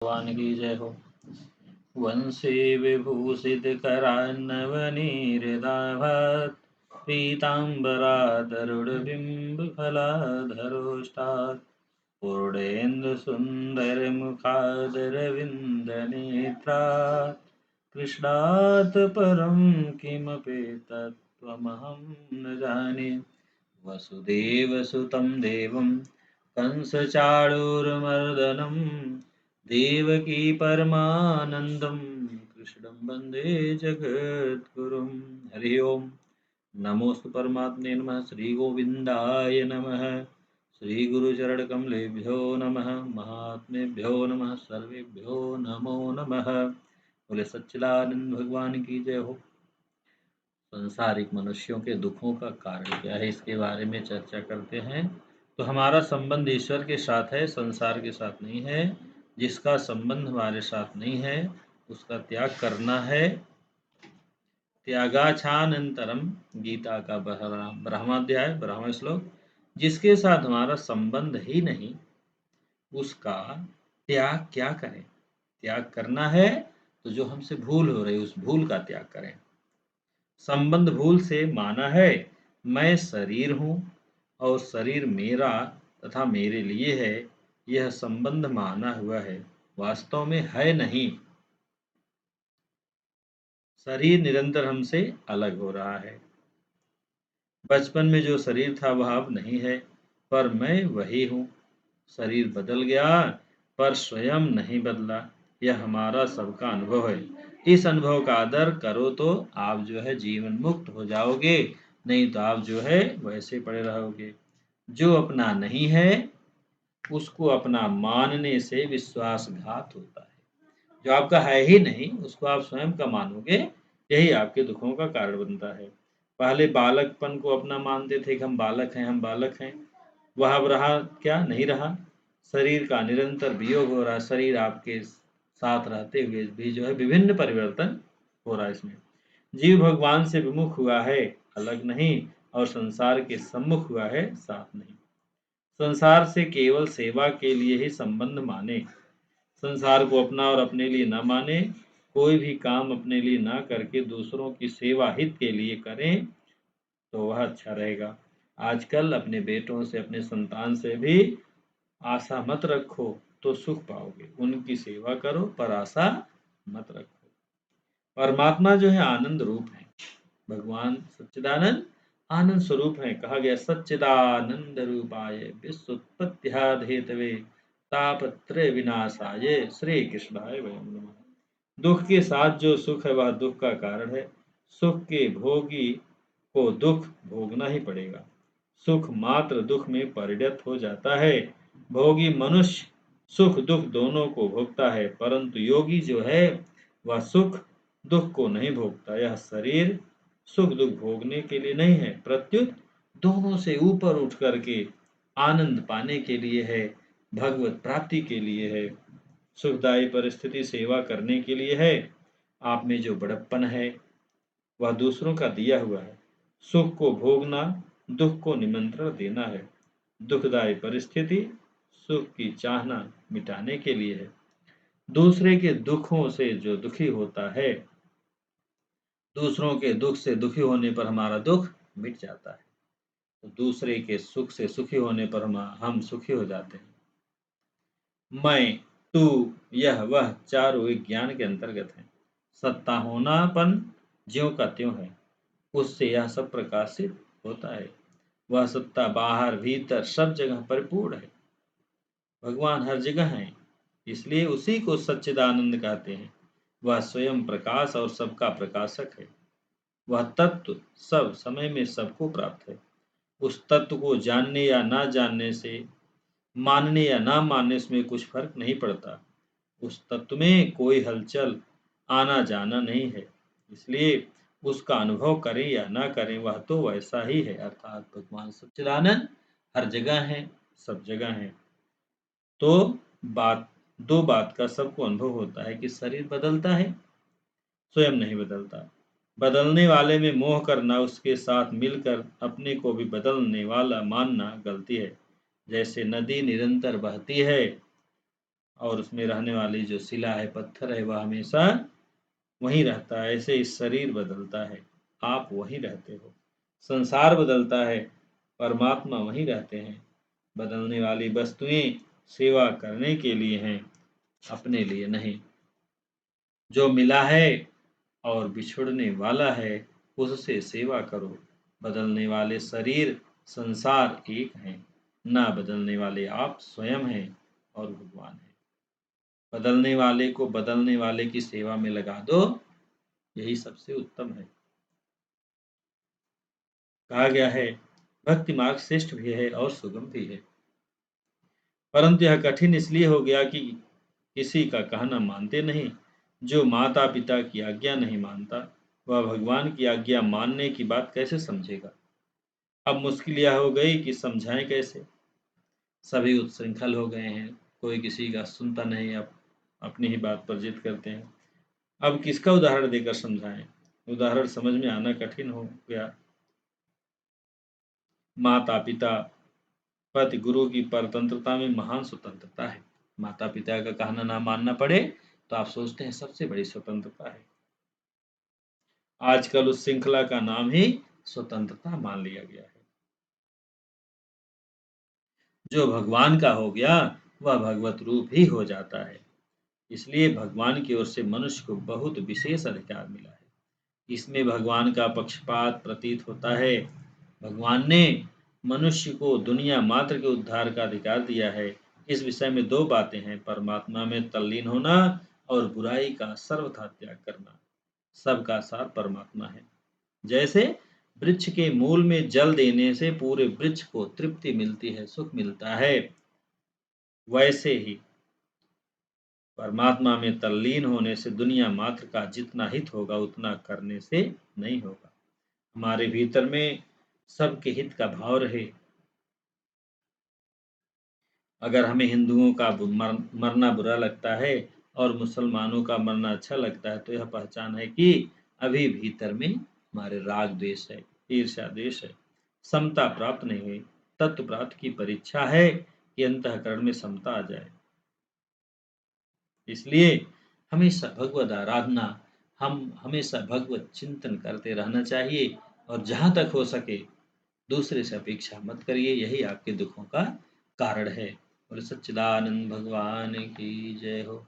भगवान की जय हो। वंशी विभूषित करान्नवनीहृदाभत् पीताम्बरादरुडबिम्बफलाधरोष्टात् पूर्णेन्दुसुन्दरमुखादरविन्दनेत्रात् कृष्णात् परं किमपि तत्त्वमहं न जाने। वसुदेवसुतं देवं कंसचाणूरमर्दनं देवकी परमानन्दं कृष्णं वन्दे जगद्गुरुं। हरि ओम। नमोस्तु परमात्मने नमः। श्री गोविंदाय नमः। श्री गुरुचरणकमलेभ्यो नमः। महात्मेभ्यो नमः। सर्वेभ्यो नमो नमः। बोले सच्चिदानंद भगवान की जय हो। संसारिक मनुष्यों के दुखों का कारण क्या है, इसके बारे में चर्चा करते हैं। तो हमारा संबंध ईश्वर के साथ है, संसार के साथ नहीं है। जिसका संबंध हमारे साथ नहीं है उसका त्याग करना है। त्यागाछानंतरम, गीता का 12वां अध्याय 12वां श्लोक। जिसके साथ हमारा संबंध ही नहीं उसका त्याग क्या करें। त्याग करना है तो जो हमसे भूल हो रही उस भूल का त्याग करें। संबंध भूल से माना है मैं शरीर हूँ और शरीर मेरा तथा मेरे लिए है, यह संबंध माना हुआ है, वास्तव में है नहीं। शरीर निरंतर हमसे अलग हो रहा है। बचपन में जो शरीर था वह अब नहीं है, पर मैं वही हूँ। शरीर बदल गया पर स्वयं नहीं बदला, यह हमारा सबका अनुभव है। इस अनुभव का आदर करो तो आप जो है जीवन मुक्त हो जाओगे, नहीं तो आप जो है वैसे पड़े रहोगे। जो अपना नहीं है उसको अपना मानने से विश्वासघात होता है। जो आपका है ही नहीं उसको आप स्वयं का मानोगे, यही आपके दुखों का कारण बनता है। पहले बालकपन को अपना मानते थे कि हम बालक हैं, हम बालक हैं। वह अब रहा क्या, नहीं रहा। शरीर का निरंतर वियोग हो रहा, शरीर आपके साथ रहते हुए भी जो है विभिन्न परिवर्तन हो रहा है। इसमें जीव भगवान से विमुख हुआ है, अलग नहीं, और संसार के सम्मुख हुआ है, साथ नहीं। संसार से केवल सेवा के लिए ही संबंध माने, संसार को अपना और अपने लिए न माने। कोई भी काम अपने लिए ना करके दूसरों की सेवा हित के लिए करें तो वह अच्छा रहेगा। आजकल अपने बेटों से, अपने संतान से भी आशा मत रखो तो सुख पाओगे। उनकी सेवा करो पर आशा मत रखो। परमात्मा जो है आनंद रूप है। भगवान सच्चिदानंद आनंद स्वरूप है। कहा गया सच्चिदानंद रूपाय विश्वोत्पत्त्यादिहेतवे तापत्रय विनाशाय श्री कृष्णाय वयं नमः। दुख के साथ जो सुख है वह दुख का कारण है। सुख के भोगी को दुख भोगना ही पड़ेगा। सुख मात्र दुख में परिणत हो जाता है। भोगी मनुष्य सुख दुख दोनों को भोगता है, परंतु योगी जो है वह सुख दुख को नहीं भोगता। यह शरीर सुख दुख भोगने के लिए नहीं है, प्रत्युत दोनों से ऊपर उठ करके आनंद पाने के लिए है, भगवत प्राप्ति के लिए है, सुखदायी परिस्थिति सेवा करने के लिए है। आप में जो बड़प्पन है वह दूसरों का दिया हुआ है। सुख को भोगना दुख को निमंत्रण देना है। दुखदायी परिस्थिति सुख की चाहना मिटाने के लिए है। दूसरे के दुखों से जो दुखी होता है, दूसरों के दुख से दुखी होने पर हमारा दुख मिट जाता है। तो दूसरे के सुख से सुखी होने पर हम सुखी हो जाते हैं। मैं, तू, यह वह चारों एक ज्ञान के अंतर्गत है। सत्ता होनापन ज्यों का त्यों है, उससे यह सब प्रकाशित होता है। वह सत्ता बाहर भीतर सब जगह परिपूर्ण है। भगवान हर जगह है, इसलिए उसी को सच्चिदानंद कहते हैं। वह स्वयं प्रकाश और सबका प्रकाशक है। वह तत्व सब समय में सबको प्राप्त है। उस तत्व को जानने या ना जानने से, मानने या ना मानने से कुछ फर्क नहीं पड़ता। उस तत्व में कोई हलचल आना जाना नहीं है, इसलिए उसका अनुभव करें या ना करें वह तो वैसा ही है। अर्थात भगवान सच्चिदानंद हर जगह है, सब जगह है। तो बात दो बात का सबको अनुभव होता है कि शरीर बदलता है, स्वयं नहीं बदलता। बदलने वाले में मोह करना, उसके साथ मिलकर अपने को भी बदलने वाला मानना गलती है। जैसे नदी निरंतर बहती है और उसमें रहने वाली जो शिला है, पत्थर है, वह हमेशा वहीं रहता है। ऐसे इस शरीर बदलता है, आप वहीं रहते हो। संसार बदलता है, परमात्मा वहीं रहते हैं। बदलने वाली वस्तुएं सेवा करने के लिए हैं, अपने लिए नहीं। जो मिला है और बिछुड़ने वाला है, उससे सेवा करो। बदलने वाले शरीर, संसार एक हैं, ना बदलने वाले आप स्वयं हैं और भगवान हैं। बदलने वाले को बदलने वाले की सेवा में लगा दो, यही सबसे उत्तम है। कहा गया है, भक्ति मार्ग श्रेष्ठ भी है और सुगम भी है, परंतु यह कठिन इसलिए हो गया कि किसी का कहना मानते नहीं। जो माता पिता की आज्ञा नहीं मानता, वह भगवान की आज्ञा मानने की बात कैसे समझेगा। अब मुश्किल यह हो गई कि समझाएं कैसे। सभी उच्छृंखल हो गए हैं, कोई किसी का सुनता नहीं, अब अपनी ही बात पर जिद करते हैं। अब किसका उदाहरण देकर समझाएं। उदाहरण समझ में आना कठिन हो गया। माता पिता, पति, गुरु की परतंत्रता में महान स्वतंत्रता है। माता पिता का कहना ना मानना पड़े तो आप सोचते हैं सबसे बड़ी स्वतंत्रता है। आजकल उस श्रृंखला का नाम ही स्वतंत्रता मान लिया गया है। जो भगवान का हो गया, वह भगवत रूप ही हो जाता है। इसलिए भगवान की ओर से मनुष्य को बहुत विशेष अधिकार मिला है। इसमें भगवान का पक्षपात प्रतीत होता है। भगवान ने मनुष्य को दुनिया मात्र के उद्धार का अधिकार दिया है। इस विषय में दो बातें हैं, परमात्मा में तल्लीन होना और बुराई का सर्वथा त्याग करना। सबका सार परमात्मा है। जैसे वृक्ष के मूल में जल देने से पूरे वृक्ष को तृप्ति मिलती है, सुख मिलता है, वैसे ही परमात्मा में तल्लीन होने से दुनिया मात्र का जितना हित होगा उतना करने से नहीं होगा। हमारे भीतर में सबके हित का भाव रहे। अगर हमें हिंदुओं का मरना बुरा लगता है और मुसलमानों का मरना अच्छा लगता है, तो यह पहचान है कि अभी भीतर में हमारे राग द्वेष है, ईर्ष्या द्वेष है, समता प्राप्त नहीं हुई। तत्व प्राप्त की परीक्षा है कि अंतःकरण में समता आ जाए। इसलिए हमेशा भगवत आराधना, हम हमेशा भगवत चिंतन करते रहना चाहिए और जहाँ तक हो सके दूसरे से अपेक्षा मत करिए, यही आपके दुखों का कारण है। और सच्चिदानंद भगवान की जय हो।